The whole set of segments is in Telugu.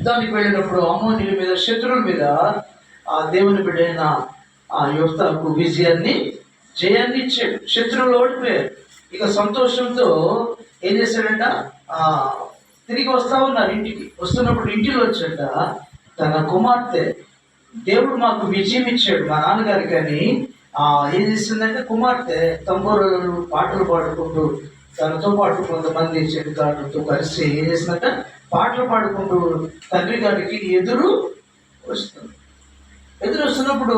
యుద్ధానికి వెళ్ళినప్పుడు అమ్మోనీయుల మీద, శత్రువుల మీద ఆ దేవుని బిడ్డైన ఆ యువతకు జయాన్ని ఇచ్చాడు. శత్రువులు ఓడిపోయారు. ఇక సంతోషంతో ఏం చేశాడంట, తిరిగి వస్తా ఉన్నారు ఇంటికి. వస్తున్నప్పుడు ఇంటిలో వచ్చాట తన కుమార్తె, దేవుడు మాకు విజయం ఇచ్చాడు మా నాన్నగారికి అని ఏం చేసిందంటే, కుమార్తె తంబూరులు పాటలు పాడుకుంటూ తనతో పాటు కొంతమంది చెడుగాళ్ళతో కలిసి ఏం చేసిందంట, పాటలు పాడుకుంటూ తండ్రి గారికి ఎదురు వస్తున్నప్పుడు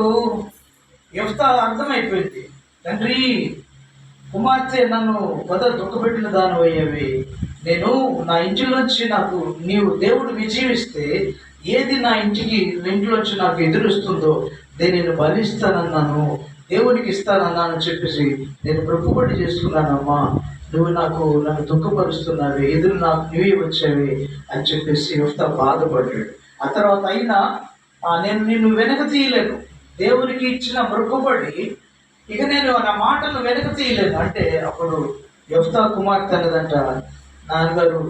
యెఫ్తా అర్థమైపోయింది, తండ్రి కుమార్తె నన్ను దుఃఖపెట్టిన దాని అయ్యేవి, నేను నా ఇంటిలోంచి నాకు నీవు దేవుడు విజయం ఇస్తే ఏది నా ఇంటిలోంచి నాకు ఎదురుస్తుందో నేను బలిస్తానన్నాను, దేవునికి ఇస్తానన్నాను చెప్పేసి నేను మొక్కుబడి చేసుకున్నానమ్మా, నువ్వు నన్ను దుఃఖపరుస్తున్నావి, ఎదురు నాకు నువ్వే వచ్చావి అని చెప్పేసి యెఫ్తా బాధపడ్డాడు. ఆ తర్వాత అయినా నేను నిన్ను వెనక తీయలేను, దేవునికి ఇచ్చిన మొక్కుబడి ఇక నేను నా మాటలు వెనక తీయలేను అంటే, అప్పుడు యెఫ్తా కుమార్తె అన్నదంట, నాన్నగారు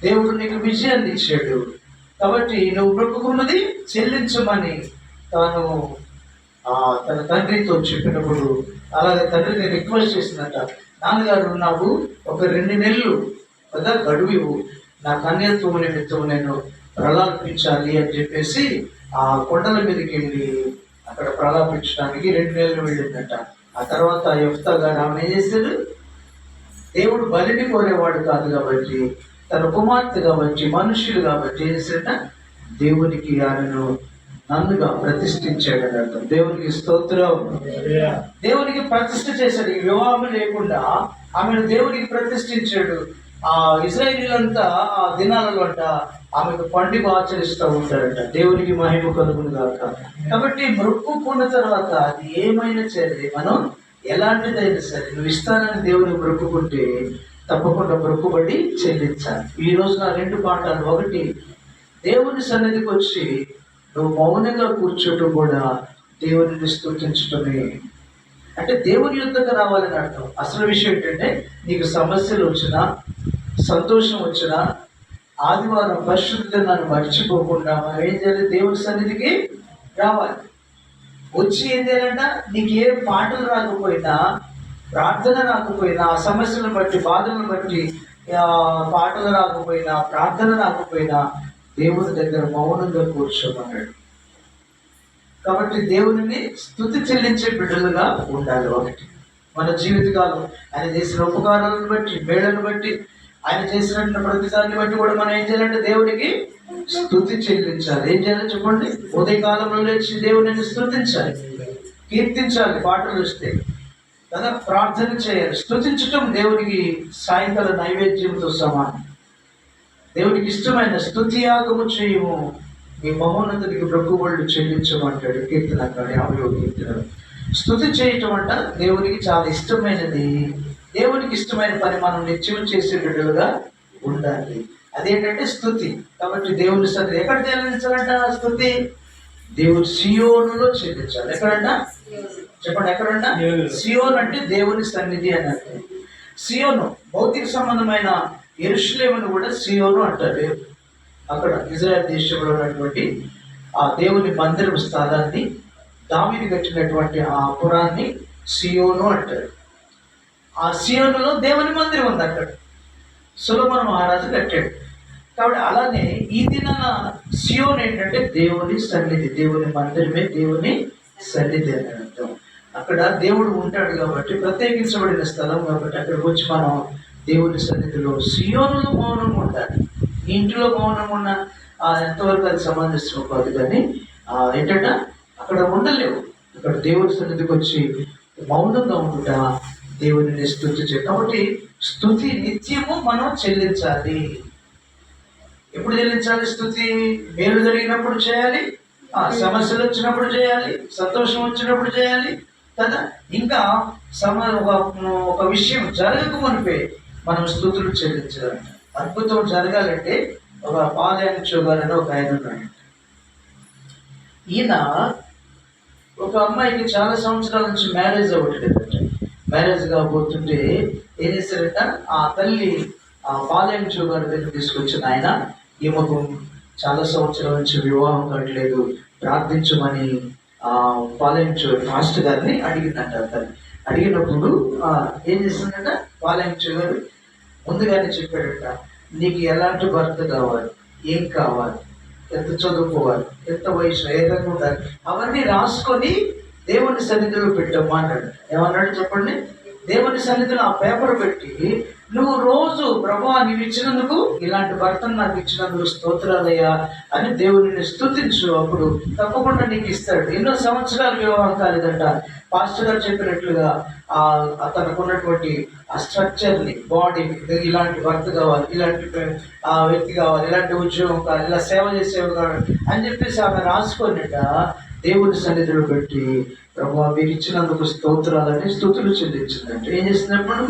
దేవుడు నీకు విజయాన్ని ఇచ్చాడు కాబట్టి నువ్వు మొక్కుకున్నది చెల్లించమని తాను తన తండ్రితో చెప్పినప్పుడు, అలాగే తండ్రిని రిక్వెస్ట్ చేసిందంట, నాన్నగారు నాకు ఒక 2 నెలలు గడువు, నా కన్యత్వం నిమిత్తం నేను ప్రలాపించాలి అని చెప్పేసి ఆ కొండల మీదకి వెళ్ళి అక్కడ ప్రలాపించడానికి 2 నెలలు వెళ్ళిందట. ఆ తర్వాత యెఫ్తా గారు ఆమె ఏం చేశాడు, దేవుడు బలిని కోరేవాడు కాదు కాబట్టి, తన కుమార్తె కాబట్టి, మనుషులు కాబట్టి ఏం చేశాడ, దేవునికి ఆమెను నన్నుగా ప్రతిష్ఠించాడు అని అర్థం. దేవునికి స్తోత్రం. దేవునికి ప్రతిష్ఠ చేశాడు. ఈ వివాహం లేకుండా ఆమెను దేవునికి ప్రతిష్ఠించాడు. ఇశ్రాయేలీయులంతా ఆ దినాలలో అంట ఆమెకు పండుగ ఆచరిస్తూ ఉంటారంట. దేవునికి మహిమ కలుగును గాక. కాబట్టి మొక్కుకున్న తర్వాత అది ఏమైనా సరే, మనం ఎలాంటిదైనా సరే నువ్వు ఇస్తానని దేవుని మొక్కుకుంటే తప్పకుండా మొక్కుబడి చెల్లించాలి. ఈ రోజు నా 2 పాఠాలు. ఒకటి, దేవుని సన్నిధికి వచ్చి నువ్వు మౌనంగా కూర్చోటం కూడా దేవుని స్తుతించటమే. అంటే దేవుని యుద్ధకు రావాలని అర్థం. అసలు విషయం ఏంటంటే, నీకు సమస్యలు వచ్చినా, సంతోషం వచ్చినా, ఆదివారం పరిశుద్ధ దినాన్ని మర్చిపోకుండా మనం ఏం చేయాలి, దేవుని సన్నిధికి రావాలి. వచ్చి ఏం చేయాలంట, నీకు ఏ పాటలు రాకపోయినా, ప్రార్థన రాకపోయినా, ఆ సమస్యలను బట్టి, బాధలను బట్టి పాటలు రాకపోయినా, ప్రార్థన రాకపోయినా దేవుని దగ్గర మౌనంగా కూర్చోమన్నాడు. కాబట్టి దేవుని స్తుతి చెల్లించే బిడ్డలుగా ఉండాలి. ఒకటి, మన జీవితకాలం ఆయన చేసిన ఉపకారాలను బట్టి, మేళను బట్టి, ఆయన చేసిన ప్రతిదాన్ని బట్టి కూడా మనం ఏం చేయాలంటే దేవునికి స్తుతి చెల్లించాలి. ఏం చేయాలో చెప్పండి, ఉదయకాలంలో లేచి దేవుని స్తుతించాలి, కీర్తించాలి, పాటలు వస్తే కదా, ప్రార్థన చేయాలి. స్తుతించటం దేవునికి సాయంకాల నైవేద్యంతో సమానం. దేవునికి ఇష్టమైన స్తుతి యాగము చేయము, మీ మహోన్నతునికి మొక్కుబడులు చెల్లించమంటాడు కీర్తనకాడు 50వ కీర్తన. స్తుతి చేయటం అంట దేవునికి చాలా ఇష్టమైనది. దేవునికి ఇష్టమైన పని మనం నిత్యం చేసే బిడ్డలుగా ఉండాలి. అదేంటంటే స్తుతి. కాబట్టి దేవుని సన్నిధి ఎక్కడ చెల్లించాలంట? స్తుతి దేవుడు సియోనులో చెల్లించాలి. ఎక్కడంట చెప్పండి, ఎక్కడంట? సియోన్ అంటే దేవుని సన్నిధి అన్నట్టు. సియోను భౌతిక సంబంధమైన యెరూషలేమును కూడా సియోను అంటారు. అక్కడ ఇజ్రాయెల్ దేశంలో ఉన్నటువంటి ఆ దేవుని మందిరం స్థలాన్ని, దావీదు కట్టినటువంటి ఆ పురాన్ని సియోను అంటారు. ఆ సియోనులో దేవుని మందిరం ఉంది. అక్కడ సొలొమోను మహారాజు కట్టాడు. కాబట్టి అలానే ఈ దినాన సియోన్ ఏంటంటే దేవుని సన్నిధి, దేవుని మందిరమే దేవుని సన్నిధి అని అర్థం. అక్కడ దేవుడు ఉంటాడు కాబట్టి, ప్రత్యేకించబడిన స్థలం కాబట్టి అక్కడికి వచ్చి మనం దేవుని సన్నిధిలో సియోనులో మౌనంగా ఉండాలి. ఇంటిలో మౌనం ఉన్న ఎంతవరకు అది సమంజసం కాదు, కానీ ఏంటంటే అక్కడ ఉండలేవు. అక్కడ దేవుని సన్నిధికి వచ్చి మౌనంగా ఉండుట దేవుని స్తుతి చేయాలి. కాబట్టి స్తుతి నిత్యము మనం చెల్లించాలి. ఎప్పుడు చెల్లించాలి స్తుతి? మేలు జరిగినప్పుడు చేయాలి, సమస్యలు వచ్చినప్పుడు చేయాలి, సంతోషం వచ్చినప్పుడు చేయాలి కదా. ఇంకా ఒక విషయం జరగక మునిపే మనం స్తుతులు చెల్లించాలంట. అద్భుతం జరగాలంటే ఒక పాలయాన్ని గారని ఒక ఆయన ఉన్నాడు. ఈయన ఒక అమ్మాయికి చాలా సంవత్సరాల నుంచి మ్యారేజ్ అవ్వట్లేదంట. మ్యారేజ్ కాబోతుంటే ఏం చేశారంట, ఆ తల్లి ఆ పాలయాన్ని గారి దగ్గర తీసుకొచ్చిన ఆయన ఈమెకు చాలా సంవత్సరాల నుంచి వివాహం కావట్లేదు, ప్రార్థించమని పాలెంచు మాస్టర్ గారిని అడిగిందంట. తను అడిగినప్పుడు ఏం చేస్తుందంట, పాలెంచు గారు ముందుగానే చెప్పాడట, నీకు ఎలాంటి భర్త కావాలి, ఏం కావాలి, ఎంత చదువుకోవాలి, ఎంత వయసు, ఏ రకంగా ఉండాలి, అవన్నీ రాసుకొని దేవుని సన్నిధిలో పెట్టమ్మా అన్నాడు. ఏమన్నాడు చెప్పండి? దేవుని సన్నిధిలో ఆ పేపర్ పెట్టి నువ్వు రోజు ప్రభువా నీవు ఇచ్చినందుకు, ఇలాంటి భర్తను నాకు ఇచ్చినందుకు స్తోత్రాలయ్యా అని దేవుని స్తుతించు, అప్పుడు తప్పకుండా నీకు ఇస్తాడు. ఎన్నో సంవత్సరాలు వివాహం కాలేదంట. పాస్టర్ గారు చెప్పినట్లుగా తనకున్నటువంటి ఆ స్ట్రక్చర్ని, బాడీని, ఇలాంటి భర్త కావాలి, ఇలాంటి వ్యక్తి కావాలి, ఇలాంటి ఉద్యోగం కావాలి, ఇలా సేవ చేసేవి కావాలి అని చెప్పేసి ఆమె రాసుకొనిట దేవుని సన్నిధిలో పెట్టి ప్రభువా మీరు ఇచ్చినందుకు స్తోత్రాలని స్తుతులు చెల్లించిందంటే ఏం చేసినప్పుడు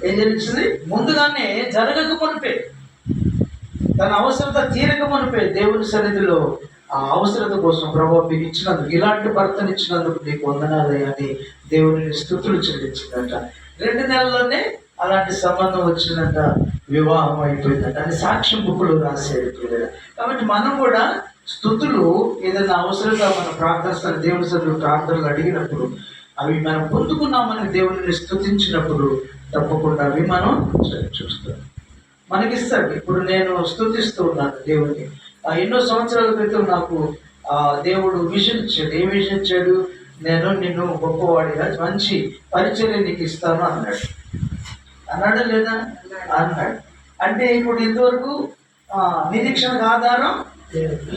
ఏం చెల్లించింది? ముందుగానే జరగక మునిపే, తన అవసరత తీరక మునిపే దేవుని సన్నిధిలో ఆ అవసరత కోసం ప్రభువా మీరు ఇచ్చినందుకు, ఇలాంటి భర్తను ఇచ్చినందుకు నీకు వందనాలే అని దేవుని స్తుతులు చెల్లించిందంట. 2 నెలల్లోనే అలాంటి సంబంధం వచ్చిందంట, వివాహం అయిపోయిందంట అని సాక్ష్యం బుక్కులు రాసేది. కాబట్టి మనం కూడా స్తుతులు ఏదైనా అవసరంగా మన ప్రార్థన దేవుని సన్నిధిలో ప్రార్థనలు అడిగినప్పుడు, అవి మనం పొందుకున్నామని దేవుని స్తుతించినప్పుడు తప్పకుండా అవి మనం చూస్తాం, మనకిస్తాడు. ఇప్పుడు నేను స్తుతిస్తూ ఉన్నాను దేవుని. ఎన్నో సంవత్సరాల క్రితం నాకు దేవుడు విజన్ ఇచ్చాడు. ఏ విజన్ ఇచ్చాడు? నేను నిన్ను గొప్పవాడిగా మంచి పరిచర్య నీకు ఇస్తాను అన్నాడు. అన్నాడా లేదా? అన్నాడు. అంటే ఇప్పుడు ఇంతవరకు నిరీక్షణకు ఆధారం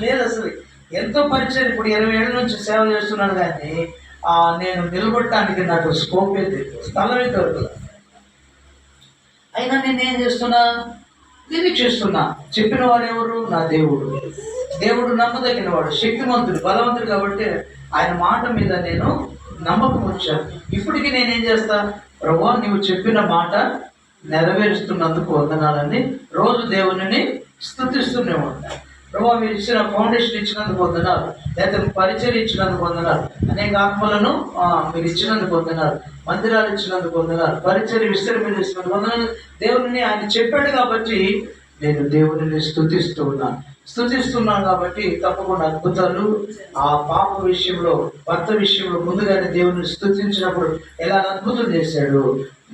లేదు అసలు. ఎంతో పరిచయం, ఇప్పుడు 20 ఏళ్ళ నుంచి సేవ చేస్తున్నాను, కానీ నేను నిలబడటానికి నాకు స్కోప్ అయితే స్థలమే దొరకదు. అయినా నేనేం చేస్తున్నా? నిరీక్షిస్తున్నా. చెప్పిన వాడు ఎవరు? నా దేవుడు. దేవుడు నమ్మదగిన వాడు, శక్తిమంతుడు, బలవంతుడు. కాబట్టి ఆయన మాట మీద నేను నమ్మకం వచ్చాను. ఇప్పటికీ నేనేం చేస్తా? ప్రభువా నీవు చెప్పిన మాట నెరవేరుస్తున్నందుకు వందనాలని రోజు దేవుని స్తుతిస్తూనే ఉంటాను. ప్రభువా మీరు ఇచ్చిన ఫౌండేషన్ ఇచ్చినందుకు వందనాలు, లేకపోతే పరిచయం ఇచ్చినందుకు వందనాలు, అనేక ఆత్మలను మీరు ఇచ్చినందుకు వందనాలు, మందిరాలు ఇచ్చినందుకు వందనాలు, పరిచయం విస్తరణ ఇచ్చినందుకు వందనాలు. దేవుని ఆయన చెప్పాడు కాబట్టి నేను దేవుని స్తుతిస్తున్నాను కాబట్టి తప్పకుండా అద్భుతాలు. ఆ పాప విషయంలో, భర్త విషయంలో ముందుగానే దేవుని స్తుతించినప్పుడు ఎలా అద్భుతం చేశాడు,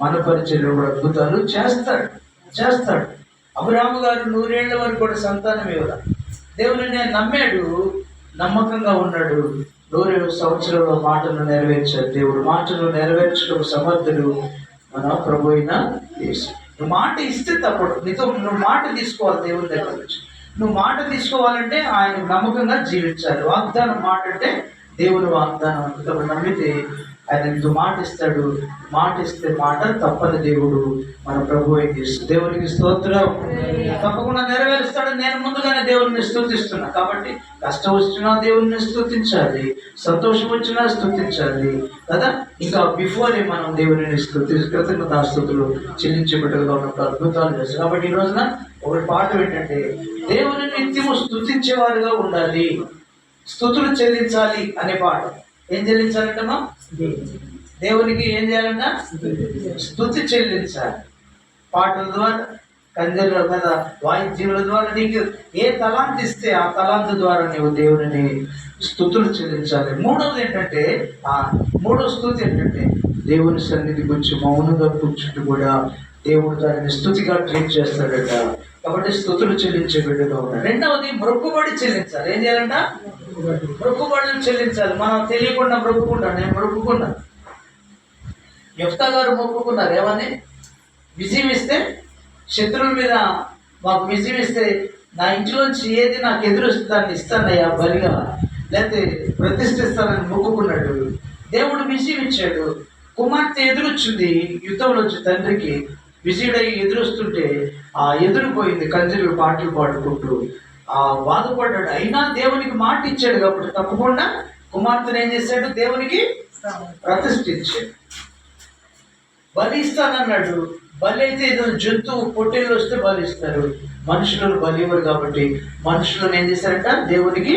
మన పరిచయంలో కూడా అద్భుతాలు చేస్తాడు. అబ్రహాము గారు 100 ఏళ్ల వరకు కూడా సంతానం ఇవ్వరా, దేవుని నేను నమ్మాడు, నమ్మకంగా ఉన్నాడు. 100 సంవత్సరంలో మాటను నెరవేర్చాడు దేవుడు. మాటను నెరవేర్చడం సమర్థుడు మన ప్రభు అయిన యేసు. నువ్వు మాట ఇస్తే తప్పడు. నువ్వు మాట తీసుకోవాలి దేవుని దగ్గర నుంచి. నువ్వు మాట తీసుకోవాలంటే ఆయన నమ్మకంగా జీవించాలి. వాగ్దానం మాట అంటే దేవుని వాగ్దానం అంతప్పుడు నమ్మితే ఆయన నీకు మాట ఇస్తాడు. మాట ఇస్తే మాట తప్పని దేవుడు మన ప్రభు అయిన యేసు. దేవునికి స్తోత్రం. తప్పకుండా నెరవేరుస్తాడు. నేను ముందుగానే దేవుడిని స్తుతిస్తున్నా కాబట్టి కష్టం వచ్చినా దేవుడిని స్తుతించాలి, సంతోషం వచ్చినా స్తుతించాలి కదా. ఇంకా బిఫోరే మనం దేవుడిని కృతజ్ఞతాస్తుతులు చెల్లించేబట్టుగా ఉన్నప్పుడు అద్భుతాలు చేస్తాం. కాబట్టి ఈ రోజున ఒకటి పాట ఏంటంటే, దేవుని నిత్యము స్తుతించేవారుగా ఉండాలి, స్తుతులు చెల్లించాలి అనే పాట. ఏం చెల్లించాలంటమ్మా? దేవునికి ఏం చేయాలంట? స్తుతి చెల్లించాలి. పాటల ద్వారా, కంజర్ల కదా, వాయిద్యముల ద్వారా నీకు ఏ తలాంత్ ఇస్తే ఆ తలాంత్ ద్వారా నీవు దేవుని స్తుతులు చెల్లించాలి. మూడో స్తుతి ఏంటంటే దేవుని సన్నిధి గురించి మౌనంగా కూర్చుంటూ కూడా దేవుడు దానిని స్తుతిగా ట్రీట్ చేస్తాడట. కాబట్టి స్తుతులు చెల్లించే బిడ్డగా ఉన్నాడు. రెండవది మొక్కుబడి చెల్లించాలి. ఏం చేయాలంట? మొక్కుబడులు చెల్లించాలి. మనం తెలియకుండా మొక్కుకుంటాను. నేను మొక్కుకున్నాను. యెఫ్తా గారు మొక్కుకున్నారు. ఏమని? విజయం ఇస్తే, శత్రువుల మీద మాకు విజయం ఇస్తే నా ఇంట్లోంచి ఏది నాకు ఎదురొస్తే దాన్ని ఇస్తానయ్యా బలిగా, లేకపోతే ప్రతిష్ఠిస్తానని మొక్కుకున్నాడు. దేవుడు విజయం ఇచ్చాడు. కుమార్తె ఎదురొచ్చింది, యుద్ధంలో వచ్చి తండ్రికి విజయుడై ఎదురొస్తుంటే ఎదురుపోయింది. కంజరులు పాటలు పాడుకుంటూ బాధపడ్డాడు. అయినా దేవునికి మాట ఇచ్చాడు కాబట్టి తప్పకుండా కుమార్తెను ఏం చేశాడు? దేవునికి ప్రతిష్ఠించాడు. బలి ఇస్తానన్నాడు. బలి అయితే ఏదో జంతువు పొట్టేళ్ళు వస్తే బలిస్తారు, మనుషులను బలి ఇవ్వరు. కాబట్టి మనుషులను ఏం చేశారంట? దేవునికి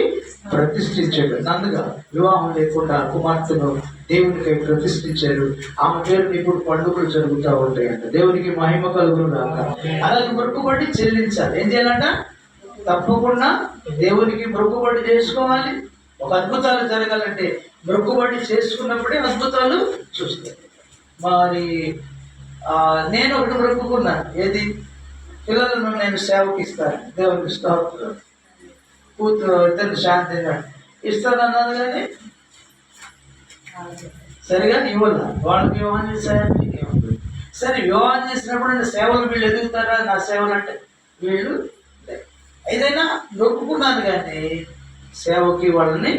ప్రతిష్ఠించాడు. నందుగా వివాహం లేకుండా కుమార్తెను దేవునికి ప్రతిష్ఠించారు. ఆమె పేరు ఇప్పుడు పండుగలు జరుగుతూ ఉంటాయంట. దేవునికి మహిమ కలుగును గాక. అలాగే మొక్కుబడి చెల్లించాలి. ఏం చేయాలంట? తప్పకుండా దేవునికి మొక్కుబడి చేసుకోవాలి. ఒక అద్భుతాలు జరగాలంటే మొక్కుబడి చేసుకున్నప్పుడే అద్భుతాలు చూస్తాయి. మరి నేను ఒకటి మొక్కుకున్నాను, ఏది? పిల్లలను నేను సేవకి ఇస్తాను, దేవునికి స్తోత్రం, కూతురు ఇద్దరు శాంతిగా ఇస్తానన్నాను, కానీ సరిగా ఇవ్వాల. వాళ్ళకి వివాహం చేశారు. సరే, వివాహం చేసినప్పుడు సేవలు వీళ్ళు ఎదుగుతారా? నా సేవలు అంటే వీళ్ళు ఏదైనా నొక్కుకున్నాను, కానీ సేవకి వాళ్ళని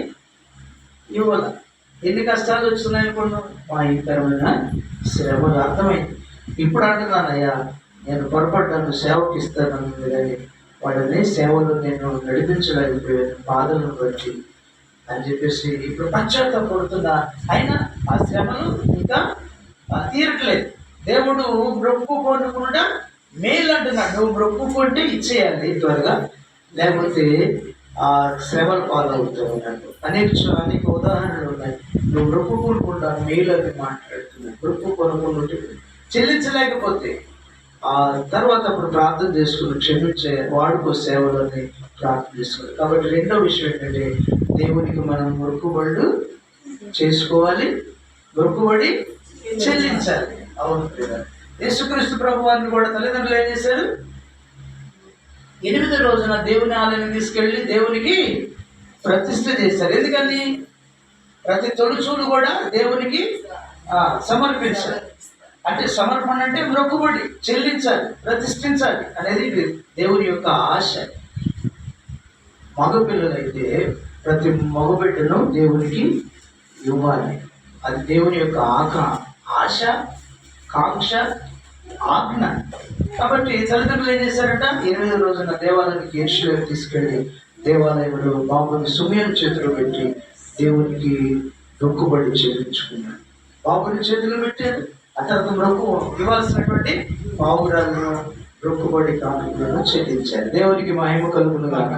ఇవ్వాల. ఎన్ని కష్టాలు వస్తున్నాయనుకున్నాం, మా ఇతరమైన శ్రమలు. అర్థమైంది. ఇప్పుడు అంటున్నానయ్యా, నేను పొరపడ్డాను, సేవకి ఇస్తాను, కానీ వాళ్ళని సేవలు నేను నడిపించలేకపోయాను బాధలను బట్టి అని చెప్పేసి ఇప్పుడు పశ్చాత్తాపడుతున్నా. అయినా ఆ శ్రమలు ఇంకా తీరట్లేదు. దేవుడు మొక్కుకోకుండా మేలు అంటున్నాడు. నువ్వు మొక్కుకుంటే ఇచ్చేయాలి త్వరగా, లేకపోతే ఆ శ్రమలు పాలవుతూ ఉన్నాడు. అనేక ఉదాహరణలు ఉన్నాయి. నువ్వు మొక్కుకోకుండా మేలు అని మాట్లాడుతున్నావు. మొక్కుకోకుండా చెల్లించలేకపోతే ఆ తర్వాత అప్పుడు ప్రార్థన చేసుకుని క్షమించే వాడుకో సేవలని ప్రార్థన చేసుకోవాలి. కాబట్టి రెండో విషయం ఏంటంటే దేవునికి మనం మొక్కుబడులు చేసుకోవాలి, మొక్కుబడి చెల్లించాలి. అవును, యేసుక్రీస్తు ప్రభు వారిని కూడా తల్లిదండ్రులు ఏం చేశారు? 8వ రోజున దేవుని ఆలయాన్ని తీసుకెళ్ళి దేవునికి ప్రతిష్ఠ చేశారు. ఎందుకని? ప్రతి తొలుచూలు కూడా దేవునికి సమర్పించాలి. అంటే సమర్పణ అంటే మొక్కుబడి చెల్లించాలి, ప్రతిష్ఠించాలి అనేది దేవుని యొక్క ఆశ. మగపిల్లలైతే ప్రతి మగబిడ్డను దేవునికి ఇవ్వాలి. అది దేవుని యొక్క ఆశ, కాంక్ష, ఆజ్ఞ. కాబట్టి తల్లిదండ్రులు ఏం చేశారట? 8వ రోజున దేవాలయానికి యెరూషలేముకు తీసుకెళ్ళి దేవాలయంలో బాబుని సుమేలు చేతిలో పెట్టి దేవునికి మొక్కుబడి చెల్లించుకున్నాడు. బాబుని చేతులు పెట్టారు. ఆ తర్వాత మొక్కు ఇవ్వాల్సినటువంటి బాబురాలను మొక్కుబడి కానుకలను చెల్లించారు. దేవునికి మహిమ కలుగును గాక.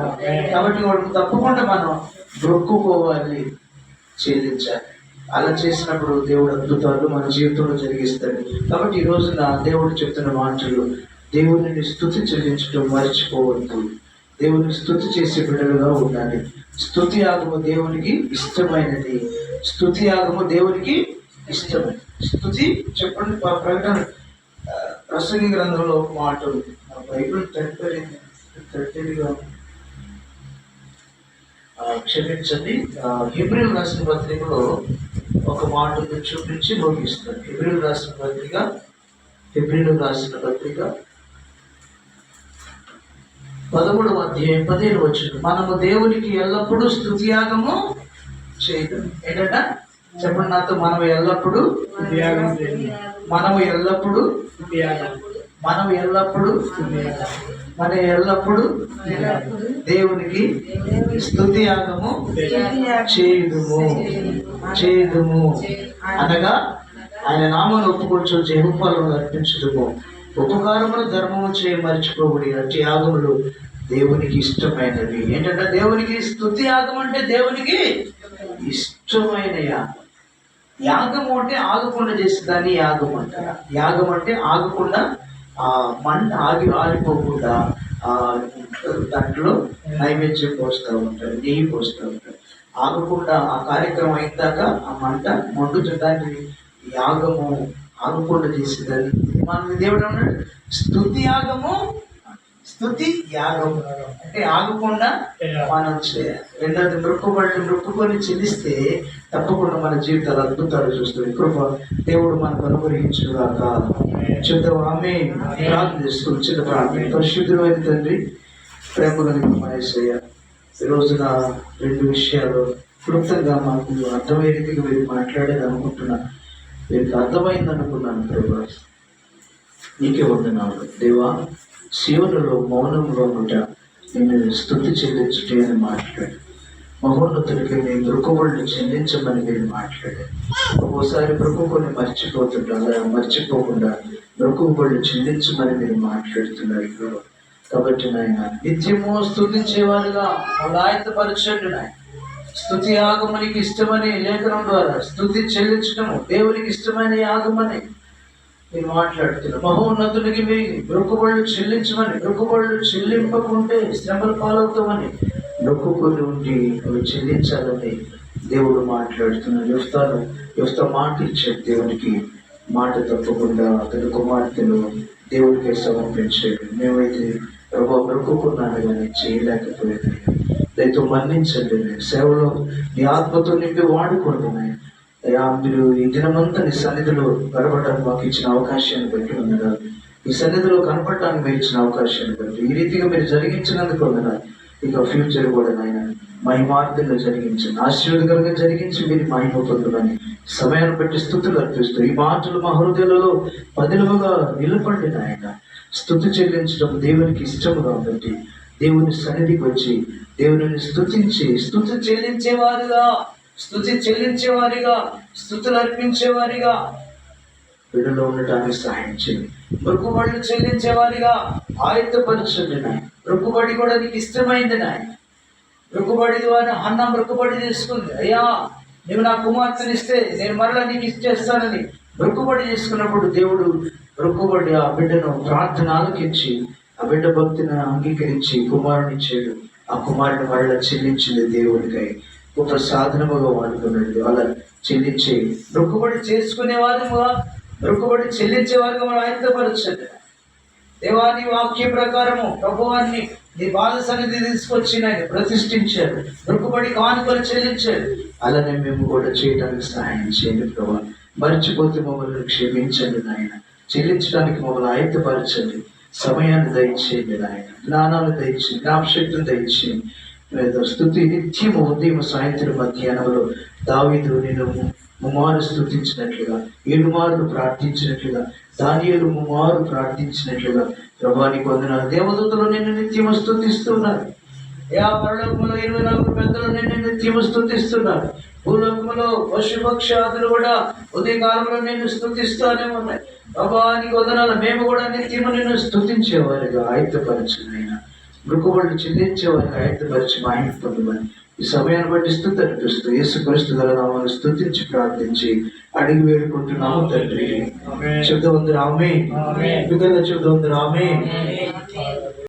కాబట్టి వాడు తప్పకుండా మనం మొక్కుకోవాలి, చెల్లించాలి. అలా చేసినప్పుడు దేవుడు అద్భుతాలు మన జీవితంలో జరిగిస్తాడు. కాబట్టి ఈ రోజున దేవుడు చెప్తున్న మాటలు, దేవుని స్తుతి చెల్లించడం మర్చిపోవద్దు. దేవునికి స్తుతి చేసే బిడ్డలుగా ఉండాలి. స్తుతి యాగము దేవునికి ఇష్టమైనది. స్తుతి యాగము దేవునికి ఇష్టమైనది. స్తుతి చెప్పండి. ప్రకటన ప్రసంగి గ్రంథంలో ఒక మాట ఉంది. బైబిల్ తడిగా క్షమించండి. హెబ్రీయులకు రాసిన పత్రికలో ఒక మాట చూపించి ముగిస్తాను. హెబ్రీయులకు రాసిన పత్రిక 13వ అధ్యాయం 15వ వచనం, మనము దేవునికి ఎల్లప్పుడూ స్తుతియాగము చేయడం. ఏంటంట? చెప్పండి నాతో. మనము ఎల్లప్పుడూ దేవునికి స్తుతియాగము చేయుదుము అనగా ఆయన నామను ఒప్పుకొచ్చు జయముపాలను అర్పించుదుము. ఉపకారములు ధర్మము చేయ మర్చిపోబడి అట్టి యాగములు దేవునికి ఇష్టమైనవి. ఏంటంటే దేవునికి స్తుతి యాగం అంటే దేవునికి ఇష్టమైన యాగం. యాగము అంటే ఆగకుండా చేసేదాన్ని యాగం అంటారు. యాగం అంటే ఆగకుండా మంట ఆరిపోకుండా దాంట్లో నైవేద్యం పోస్తూ ఉంటారు, నెయ్యి పోస్తూ ఉంటారు. ఆగకుండా ఆ కార్యక్రమం అయినాక ఆ మంట మండుతుందాన్ని యాగము ఆగకుండా చేసేదాన్ని మన దేవుడు అన్నాడు స్తుతి యాగము. స్తుతి యాగం అంటే ఆగకుండా మనం చేయాలి. రెండోది మొక్కుకొని చెల్లిస్తే తప్పకుండా మన జీవితాలు అద్భుతాలు చూస్తుంది. కృప దేవుడు మనకు అనుగ్రహించుగాక. చూద్దాం. ఆమె ప్రార్థన చేస్తుంది. చిన్న ప్రార్థన. పరిశుద్ధమైన తండ్రి, ప్రేమ కలిగిన మా యేసయ్య, ఈ రోజున 2 విషయాలు క్లుప్తంగా మాకు అర్థమయ్యే రీతిగా మీరు మాట్లాడేది అనుకుంటున్నాను. మీకు అర్థమైంది అనుకున్నాను. ప్రభు నీకే వందనాలు దేవా. శివులలో మౌనంలో ఉంట నేను స్తుతి చెల్లించుటే అని మాట్లాడు. మహోన్నతుడికి నీ మొక్కుబడులు చెల్లించమని మీరు మాట్లాడారు. ఒక్కోసారి మొక్కుకొని మర్చిపోకుండా మొక్కుబడులు చెల్లించమని మీరు మాట్లాడుతున్నారు. కాబట్టి నాయన నిత్యము స్తుతించేవారుగా ఆయత్తపరచండి. నాయన స్తుతి యాగమునికి ఇష్టమని లేఖనం ద్వారా స్తుతి చెల్లించడము దేవునికి ఇష్టమైన యాగమని నేను మాట్లాడుతున్నా. మహోన్నతునికి మీ మొక్కుబడులు చెల్లించమని, మొక్కుబడులు చెల్లింపకుంటే శ్రమల పాలవుతామని, మొక్కుకొని ఉండి అవి చెల్లించాలని దేవుడు మాట్లాడుతున్నాడు. యోఫ్తా మాట ఇచ్చాడు దేవునికి. మాట తప్పకుండా అతని కుమార్తెను దేవుడికి సమర్పించాడు. మేమైతే ప్రభావ మొక్కుకున్నాను కానీ చేయలేకపోయాను. దయతో మన్నించండి. సేవలో నీ ఆత్మతో నింపి వాడుకుంటున్నాయి అయ్యా. మీరు ఈ దినమంతా నీ సన్నిధిలో కనపడటానికి మాకు ఇచ్చిన అవకాశాన్ని బట్టి ఉన్నారా, ఈ సన్నిధిలో కనపడటానికి మీరు ఇచ్చిన అవకాశాన్ని బట్టి, ఈ రీతిగా మీరు జరిగించినందుకు ఉన్నారా. ఇక ఫ్యూచర్ కూడా నాయన మహిమార్థంగా జరిగించండి, ఆశీర్వాదకరంగా జరిగించి మీరు మహిమ పొందులని సమయాన్ని బట్టి స్తుతులు అర్పిస్తూ ఈ మాటలు మా హృదయాలలో పదిలముగా నిలబడి నాయన. స్తుతి చెల్లించడం దేవునికి ఇష్టము కాబట్టి దేవుని సన్నిధికి వచ్చి దేవుని స్తుతించి స్తుతి చెల్లించేవారిగా స్తుతులు అర్పించేవారిగా బిడ్డలో ఉండటానికి సహాయం చేయండి. మొక్కుబడులు చెల్లించేవారిగా ఆయత్తపరచండి నాయన. మొక్కుబడి కూడా నీకు ఇష్టమైంది నాయన. మొక్కుబడి ద్వారా అన్న మొక్కుబడి తీసుకుంది. అయ్యా నువ్వు నా కుమార్తెని ఇస్తే నేను మరలా నీకు ఇచ్చేస్తానని మొక్కుబడి చేసుకున్నప్పుడు దేవుడు మొక్కుబడి ఆ బిడ్డను ప్రార్థన ఆలకించి ఆ బిడ్డ భక్తిని అంగీకరించి కుమారుని ఇచ్చాడు. ఆ కుమారుని మరలా చెల్లించింది దేవునికై గొప్ప సాధనముగా వాడుకున్నాడు. అలా చెల్లించి మొక్కుబడి చేసుకునేవారుగా, మొక్కుబడి చెల్లించేవారుగా మనం ఆయత్తపరచండి. దేవాని వాక్య ప్రకారము ప్రభువాన్ని నీ బాధ సన్నిధి తీసుకొచ్చి ఆయన ప్రతిష్ఠించారు. మొక్కుబడి కానుకలు చెల్లించారు. అలానే మేము కూడా చేయడానికి సహాయం చేయండి ప్రభు. మర్చిపోతే మమ్మల్ని క్షమించండి నాయన. చెల్లించడానికి మమ్మల్ని ఆయత్తపరచండి. సమయాన్ని దయచేయండి నాయన. జ్ఞానాన్ని దయచేయండి, జ్ఞాపశక్తిని దయచేయండి. స్తుతి నిత్యము ఉదయం సాయంత్రం మధ్యాహ్నంలో దావీదు నేను ముమ్మారు స్తుతించినట్లుగా, 7 మార్లు ప్రార్థించినట్లుగా, దానియేలు ముమ్మారు ప్రార్థించినట్లుగా ప్రభానికి వందనాలు. దేవదూతలు నిన్ను నిత్యము స్తుతిస్తున్నారు. పరలోకములో 24 పెద్దలు నిన్ను నిత్యము స్తుతిస్తున్నారు. భూలోకములో పశుపక్షాదులు కూడా ఉదయకాలంలో నిన్ను స్తుతిస్తూనే ఉన్నాయి. ప్రభానికి వందనాలు. మేము కూడా నిత్యము నిన్ను స్తుతించేవారిగా ఆయత్తపరచునైనా, మొక్కుబడులు చెల్లించేవారిగా ఆయత్తపరిచి మహిమ పొందమని ఈ సమయాన్ని బట్టి స్తుతి అర్పిస్తూ యేసుక్రీస్తు గల నామమున స్తుతించి ప్రార్థించి అడిగి వేడుకుంటున్నాము తండ్రి. చెబుతూ ఆమేన్. చెబుతూ ఆమేన్.